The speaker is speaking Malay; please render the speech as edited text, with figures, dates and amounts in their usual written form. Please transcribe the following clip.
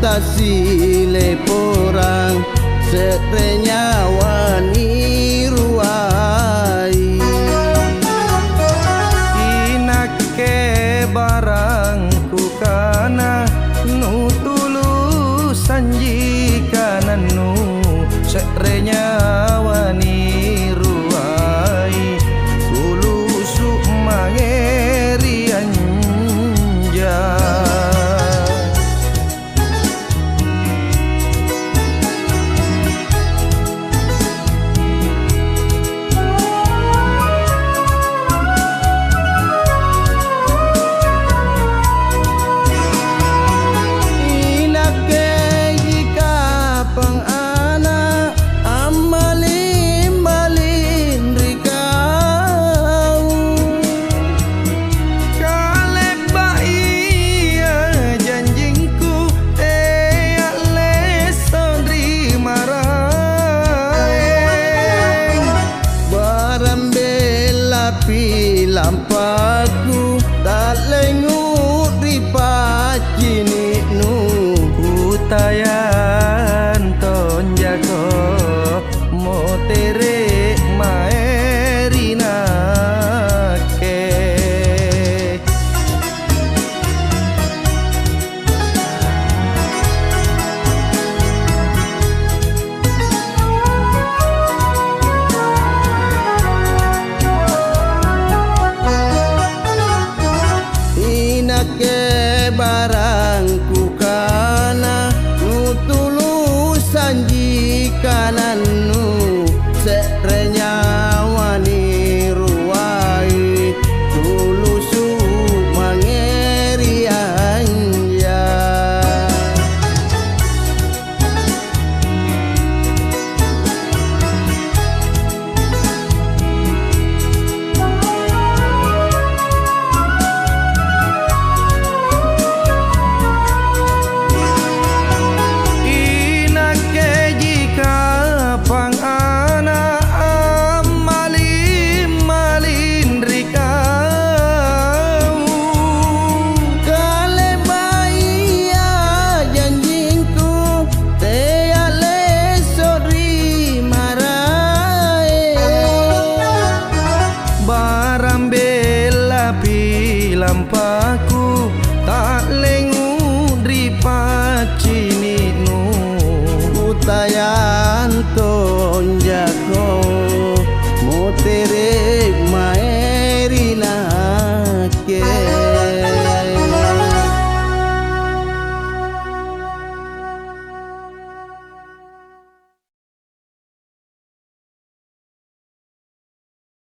tasile porang setrenya wani ruai inake barangku kana nu tulus sanji kananu setrenya wani ruai tulusu mangeri anja lampaku tak lengut di pacini nu utayan tonjako motere maerina ke ke barangku kana nu tulus sanji kananu setrenya wani ruai tulusu mangeri anja lampaku tak lengu dripacini nu utayan tonja